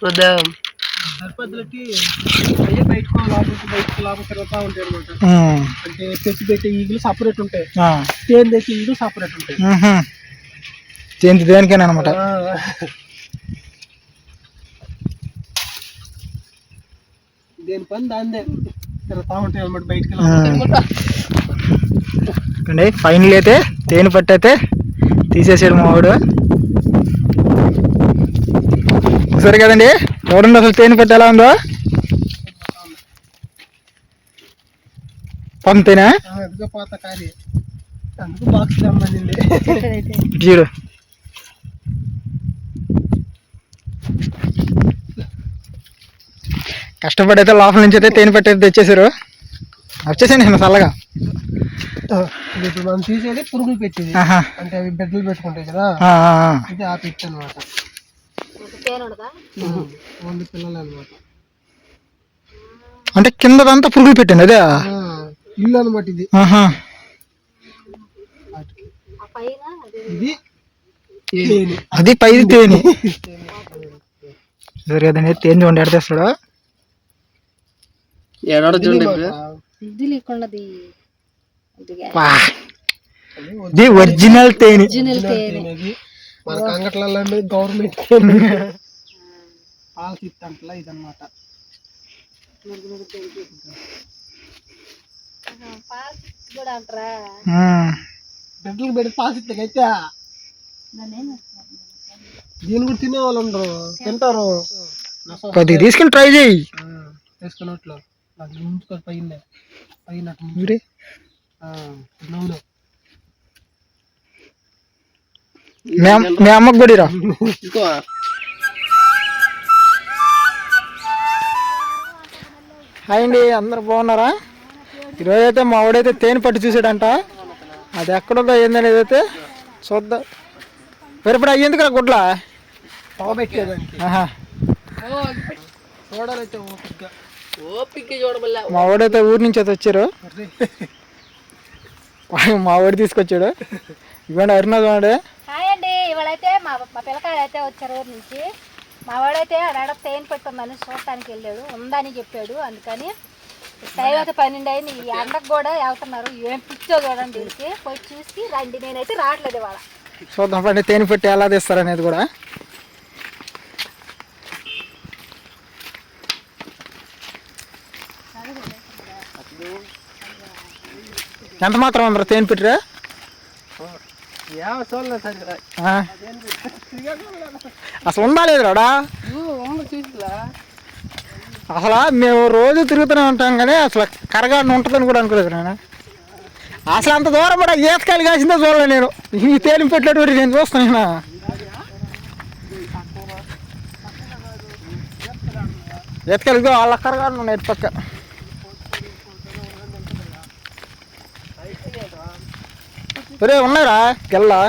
సరిపద్దులకి అయ్యే బయటకు లోపల తిరుగుతూ ఉంటాయి అనమాట. అంటే తెచ్చి పెట్టే ఈగులు సపరేట్ ఉంటాయి, తేనె తెచ్చి ఈగులు సపరేట్ ఉంటాయి. తేనె దేనికైనా అనమాట. దేని పని దాందే తిరుగుతూ ఉంటాయి అనమాట బయటకు. అండి ఫైనల్ అయితే తేనె పట్టు అయితే తీసేసాడు మావాడు. సరే కదండి, చూడండి అసలు తేనె పట్టు ఎలా ఉందో. పంతేనా పోత కారీ అందుకు బాక్స్ తెమ్మండి. జీరో కష్టపడి అయితే లోపల నుంచి అయితే తేనె పట్టు అయితే తెచ్చేసారు. వచ్చేసాను నేను చల్లగా. ఇప్పుడు మనం తీసేది పురుగులు పెట్టేది, అంటే అవి బెడ్లు పెట్టుకుంటాయి కదా, ఇది ఆ పెట్టు అనమాట. ఓన్లీ పిల్లలు అనమాట. అంటే కిందదంతా పురుగులు పెట్టండి అదే ఇల్లు అనమాట ఇది. ఇది అది పైది తేనె. సరే కదండి, తేనె చూడండి ఎడ తెస్తాడు. ఇది ఒరిజినల్ తేనె. మనకు అంగట్లలో గవర్నమెంట్ పాలు తిట్టంటలా ఇదనమాట. బెడ్లకు పెట్టి పాలు తిట్టకైతే దీని కూడా తినేవాళ్ళు ఉండరు, తింటారు. కొద్దిగా తీసుకుని ట్రై చేయి. తీసుకున్నట్లు అది ఉంచుకొని పైన పైన నూనె మీ అమ్మకు కూడా హాయ్ అండి, అందరు బాగున్నారా? ఈరోజు అయితే మా వాడైతే తేనె పట్టు చూసాడంట. అది ఎక్కడుందో ఏందనేది అయితే చూద్దాం. పెరపడి అయ్యేందుకు రా గుడ్ల పెట్టేదానికి మా వాడైతే ఊరి నుంచి అయితే వచ్చారు. మా వాడు తీసుకొచ్చాడు. ఇవ్వండి అరుణ చూడండి. హాయ్ అండి, ఇవాళైతే మా పిల్లకాయలు అయితే వచ్చారు ఊరి నుంచి. మా వాడైతే ఆడ తేనె పెట్టుందని చూడటానికి వెళ్ళాడు, ఉందని చెప్పాడు. అందుకని టైం అయితే 12 అయింది. ఈ ఎండకు కూడా వెళ్తున్నారు. ఏం పిచ్చో చూడండి, దీనికి పోయి చూసి రండి. నేనైతే రావట్లేదు ఇవాళ. చూద్దాం పండి తేనె పెట్టి ఎలా తీస్తారు అనేది కూడా. ఎంత మాత్రం అందరు తేనె పెట్టిరా? అసలు ఉందా లేదు రాడా? అసలు మేము రోజు తిరుగుతూనే ఉంటాం కానీ అసలు కరగాడిని ఉంటుందని కూడా అనుకోలేదు నేను. అసలు అంత దూరం కూడా ఈతకాయలు కాసిందో చూడలే నేను. ఈ తేలింపు పెట్టేటువంటి నేను చూస్తాను. ఈతకాయలు వాళ్ళ కరగాడిని ఉన్నాయి ఇటు పక్క. ఒరే ఉన్నారా గెల్లా?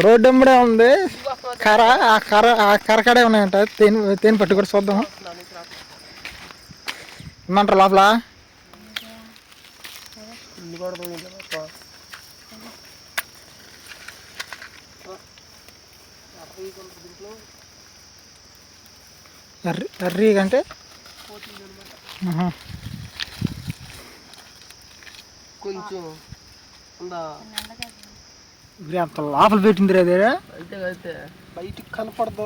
రోడ్డు ఎంబడే ఉంది కర్ర. ఆ కరకడే ఉన్నాయంట తేనె పట్టు కూడా చూద్దాం. ఏమంటారు లోపల? కర్రీ అంటే కొంచెం అంత లోపల పెట్టింది అదే బయటికి కనపడదు.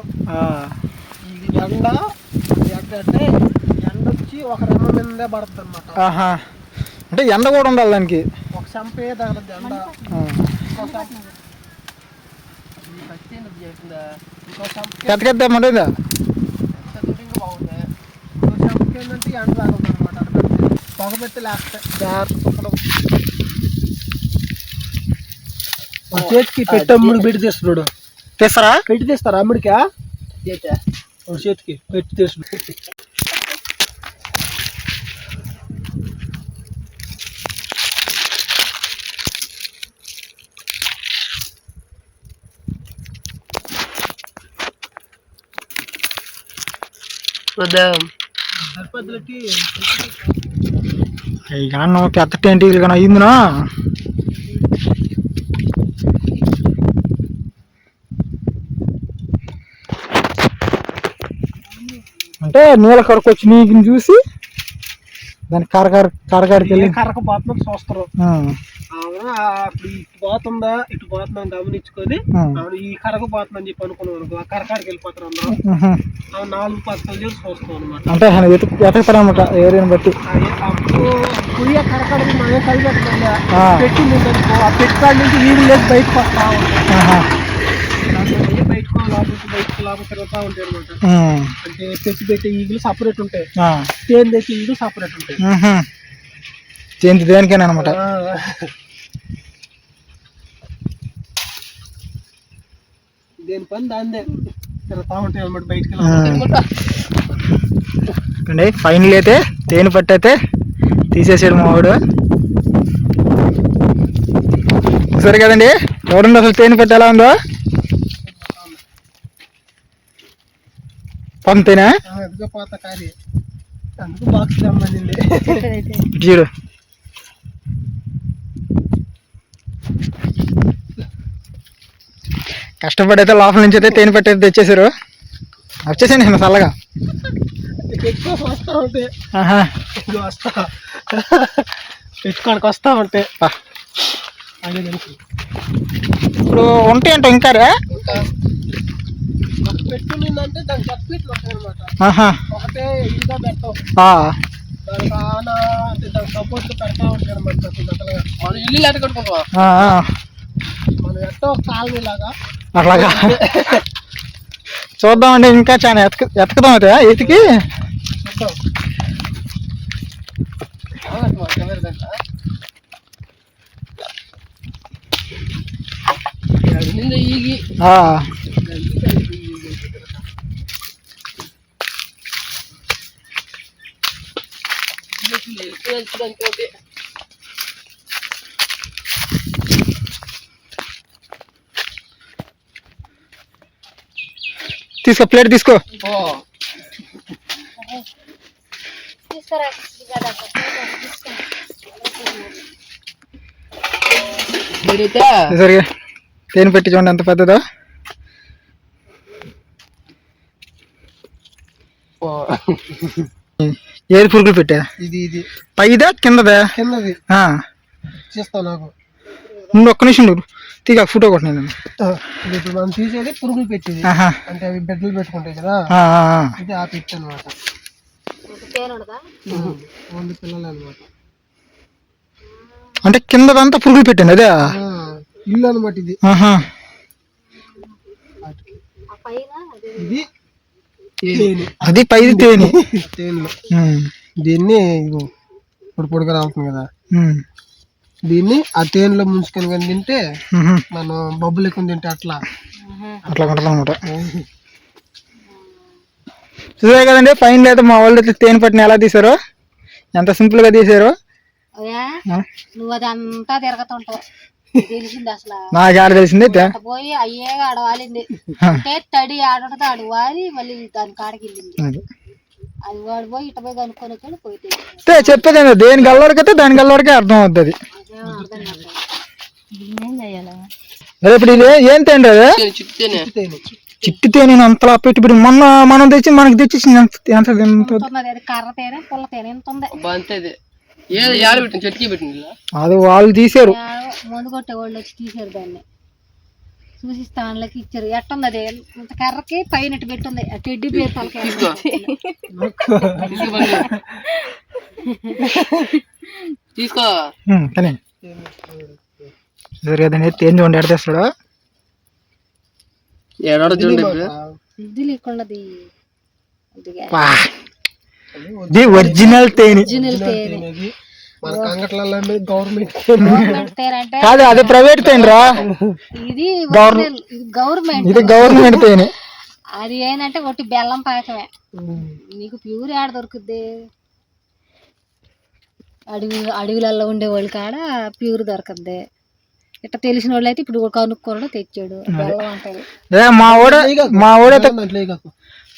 ఇది ఎండ అంటే ఎండ వచ్చి ఒక రెమ్మ మీదే పడుతుంది అనమాట. అంటే ఎండ కూడా ఉండాలి దానికి. ఒక చంపే తగలదు ఎండ. పెద్ద పెద్ద ఏమంటుందా బాగుంది. చంపకి ఏంటంటే ఎండ తగలదు అనమాట. పొగబెట్టి లేకపోతే జాగ్రత్త. చేతికి పెట్టి అమ్ముడికి పెట్టి తీస్తున్నాడు. తీస్తారా? పెట్టి తీస్తారా అమ్ముడికా? చేతికి పెట్టి తీస్తున్నాడు. సరిపద్దులకి పెద్ద టెంటీలు కానీ అయిందినా. అంటే నీళ్ళ కరకు వచ్చి నీకుని చూసి దాని కరగారికి వెళ్ళి కర్రకు పోతుందని చూస్తారు. ఇప్పుడు ఇటు పోతుందా ఇటు పోతుందని గమనించుకొని ఈ కరకు పోతుందని చెప్పి అనుకున్నాం. ఆ కరకాడికి వెళ్ళిపోతారు అందరూ. 4 పక్కల చేసి చూస్తాం అనమాట. అంటే ఎతకతారు అనమాట ఏరియాని బట్టి. అప్పుడు పుయ్య కరకాడికి మనం కలిపెట్టకుండా పెట్టింది అనుకో, ఆ పెట్టుకాడి నుంచి వీడి లేచి బయటకు వస్తా ఉంటాయి. బయటకు లోపల తిరుగుతూ ఉంటాయి అనమాట. అంటే తెచ్చి పెట్టే ఈగులు సపరేట్ ఉంటాయి, తేనె తెచ్చి ఈగులు సపరేట్ ఉంటాయి. దేనికైనా అనమాట. దేని పని దాందే తిరుగుతూ ఉంటాయి అనమాట బయటకి. అండి ఫైనల్ అయితే తేనె పట్టు అయితే తీసేసాడు మా వాడు. సరే కదండి, ఎవరన్నా అసలు తేనె పట్టు ఎలా ఉందో పంతేనా పోత కారీ అందుకు బాక్స్ సంబంధింది చూడు. కష్టపడి అయితే లోపల నుంచి అయితే తేనె పట్టి అయితే తెచ్చేసారు. వచ్చేసాను నేను చల్లగా. వస్తా ఉంటే పెట్టుకోడానికి వస్తా ఉంటే ఇప్పుడు ఉంటాయి అంటే ఇంకా పెట్టుకుందంటే దానికి సబ్సిడీలు ఉంటాయి అనమాట. ఒకటే ఇదిగా పెట్టాం, దానికి ఆన అంటే దానికి సపోర్ట్ పెడతా ఉంటాయి అనమాట. మనం ఇల్లు ఎట్ట కట్టుకుంటాం, మనం ఎట్టో కాలనీ లాగా అట్లాగా చూద్దామండి. ఇంకా చాలా ఎతకదాం అయితే ఎతికి ఈగి తీసుకో, ప్లేట్ తీసుకో. సరిగా తేనె పెట్టి చూడండి ఎంత పెద్దదో. ఏది పురుగులు పెట్టా? ఇది పైదా కిందదా? కిందది చేస్తావు నాకు. ముందు ఒక్క నిమిషం తీగా ఫోటో కొట్టినాను. ఇప్పుడు మనం తీసేది పురుగులు పెట్టేది, అంటే అవి బెడ్లు పెట్టుకుంటాయి కదా, ఇది ఆ పిట్ అనమాట. ఓన్లీ పిల్లలు అనమాట. అంటే కిందదంతా పురుగులు పెట్టండి అదే ఇల్లు అనమాట ఇది. ఇది అది పైది తేనె. తేనెలో దీన్ని ఇప్పుడు పొడిగా రావుతుంది కదా, దీన్ని ఆ తేనెలో ముంచుకొని కానీ తింటే మనం బబ్బులు ఎక్కువ తింటే అట్లా ఉంటుంది అనమాట. చూసే కదండి ఫైనల్ అయితే మా వాళ్ళు అయితే తేనె పట్టిన ఎలా తీసారో, ఎంత సింపుల్ గా తీసారో. నువ్వు అదంతా తిరగతుంటావు, తెలిసింది అసలు నాకు ఆడ తెలిసింది. పోయి అయ్యే ఆడవాలింది అంటే తడి ఆడుతుంది, ఆడవాలి మళ్ళీ దాని కాడికి వెళ్ళింది. అది వాడు పోయి ఇట పోయి కనుక్కొని వచ్చాడు పోయి చెప్పేది దేని గల్లవరకు అయితే దాని గల్లవరకే అర్థం అవుతుంది. ఏం చెయ్యాలా ఇప్పుడు ఇది ఏం తేండి? అది చిట్టి తేనె అంతలా పెట్టి మొన్న మనం తెచ్చి మనకి తెచ్చేసింది ఎంత కర్ర తేనె పుల్ల తేనె ఎంత ఉంది. అది వాళ్ళు తీసారు, మందు కొట్టే వాళ్ళు వచ్చి తీసారు, దాన్ని చూసి స్థానంలోకి ఇచ్చారు. ఎట్టుంది అది ఇంత కర్రకి పైన పెట్టుంది, టెడ్డీ పేరు తలకాయ. తీసుకో కానీ సరిగదండి. తేనె చూడండి ఎడ తెస్తాడు. ఇది లేకున్నది ఒరిజినల్ తేనె. కాదు అది ప్రైవేట్ తేనెరా, ఇది గవర్నమెంట్. ఇది గవర్నమెంట్ తేనె. అది ఏంటంటే ఒకటి బెల్లం పాకమే, నీకు ప్యూర్ యాడ దొరుకుద్ది. అడవులలో ఉండే వాళ్ళు కాడ ప్యూర్ దొరకద్ది. ఇట్లా తెలిసిన వాళ్ళు అయితే ఇప్పుడు కనుక్కోవడం తెచ్చాడు బెల్లం అంటాడు.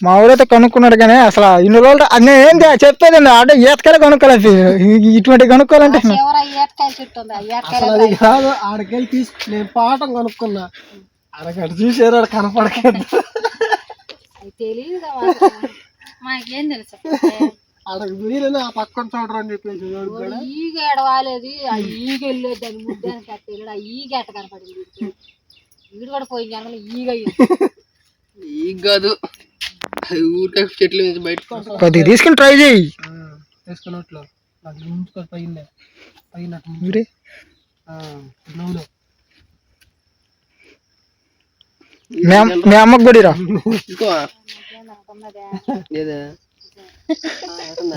మా ఊరైతే కనుక్కున్నాడు కానీ అసలు ఇన్ని రోజులు ఏం చెప్పేది అంటే ఈతకాయలు కొనుక్కోవాలి. ఇటువంటి కొనుక్కోవాలంటే ఈతకాయల చెట్టు ఉంది, కాదు ఆడకెళ్ళి తీసుకు నేను పాఠం కొనుక్కున్నా, అరగంట చూసారు కనపడక తెలియదు. మాకేం తెలుసు అక్కడ మీరైనా ఆ పక్కన చూడరు అని చెప్పేసి ఈగ ఎడవాలేదు ఆ ఈగ వెళ్ళేది దాన్ని ముద్దానికి కట్ట వెళ్ళాడు ఆ ఈగ ఎట్ట కనపడింది వీడు కూడా పోయింది అనగా ఈగ ఈగ కాదు ఊరికే చెట్ల నుంచి బయటకు కొద్దిగా తీసుకుని ట్రై చేయి తీసుకున్నట్లు నాకు ఉంచుకొని పైన పైన నవ్వులో మీ అమ్మకు కూడా రా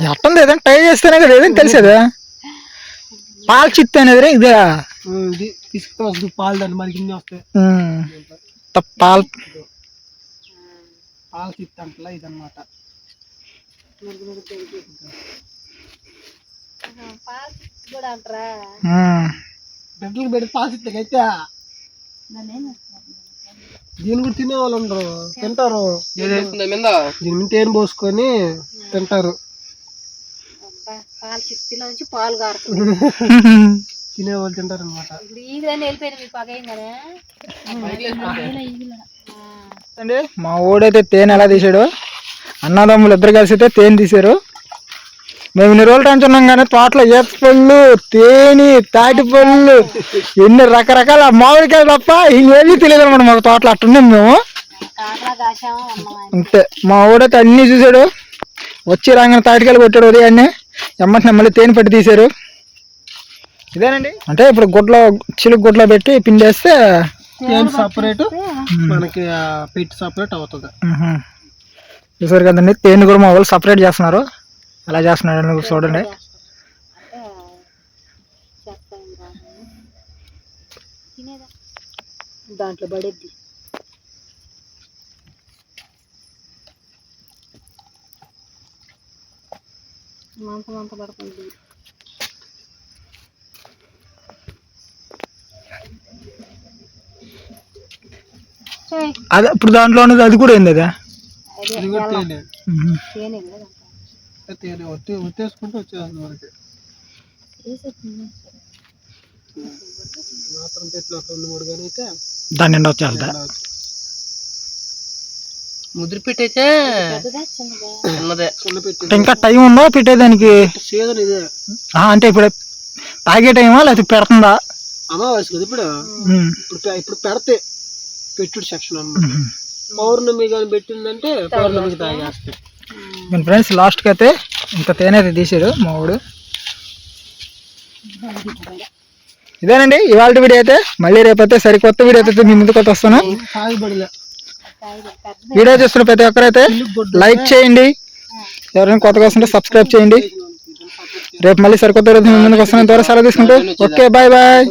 ఎట్టంది ఏదైనా ట్రై చేస్తేనే కదా ఏదైనా తెలిసేదా పాలు చిత్త అనేది ఇదే ఇది తీసుకుంటా వస్తుంది పాలు దాన్ని మరి కింద వస్తాయి పాలు పాలు చిత్త అంటలా ఇదన్నమాట కూడా అంటారా బిడ్డలకు పెడితే పాలు చిత్తకి అయితే దీని కూడా తినే వాళ్ళు ఉండరు తింటారు దీని మీద తేనె పోసుకొని తింటారు పాలు చిత్తిలో నుంచి పాలు కారుతుంది తినేవాళ్ళు తింటారు అనమాట ఇప్పుడు ఈగలన్నీ వెళ్ళిపోయినా మీకు పగేయంగానే అండి మా ఊడైతే తేనె ఎలా తీసాడు అన్నదమ్ములు ఇద్దరు కలిసి అయితే తేనె తీశారు మేము ఇన్ని రోజులు టెన్చున్నాం కానీ తోటలో ఈత పళ్ళు తేనె తాటి పళ్ళు ఎన్ని రకరకాల మామిడికాయలు తప్ప ఇంకేమీ తెలియదు అనమాట మాకు తోటలో అట్టున్నాం మేము అంతే మా ఊడైతే అన్నీ చూసాడు వచ్చి రాగానే తాటికాయలు కొట్టాడు ఉదయాన్నే ఎమ్మటినే మళ్ళీ తేనె పట్టి తీశారు ఇదేనండి అంటే ఇప్పుడు గుడ్లో చిలుకు గుడ్లో పెట్టి పిండేస్తే సపరేట్ మనకి పెట్టి సపరేట్ అవుతుంది చూసారు కదండి తేనె కూడా మా వాళ్ళు సపరేట్ చేస్తున్నారు ఎలా చేస్తున్నాడు చూడండి దాంట్లో పడేద్ది మంత పడుతుంది అదే ఇప్పుడు దాంట్లో ఉన్నది అది కూడా ఏంది అదే తేనె ఒత్తేసుకుంటూ వచ్చేది మనకి మాత్రం చెట్లు 2-3 కానీ అయితే దాని నిండా వచ్చేస్తా ముద్ర పెట్టయితే ఇంకా టైం ఉందా పెట్టేదానికి సీజన్ ఇదే అంటే ఇప్పుడు తాగే టైమా లేకపోతే పెడుతుందా అమావాస్య కదా ఇప్పుడు పెడితే పెట్టుడు సెక్షన్ అన్నమాట పౌర్ణమి కానీ పెట్టిందంటే పౌర్ణమికి తాగేస్తాయి మన ఫ్రెండ్స్ లాస్ట్కి అయితే ఇంత తేనె అయితే తీసాడు మా వాడు ఇదేనండి ఇవాళ వీడియో అయితే మళ్ళీ రేపైతే సరికొత్త వీడియో అయితే మీ ముందుకు వస్తాను వీడియో చూస్తున్న ప్రతి ఒక్కరైతే లైక్ చేయండి ఎవరైనా కొత్తగా వస్తుంటే సబ్స్క్రైబ్ చేయండి రేపు మళ్ళీ సరికొత్త వీడియో మీ ముందుకు వస్తాను ద్వారా సెలవు తీసుకుంటూ ఓకే బాయ్ బాయ్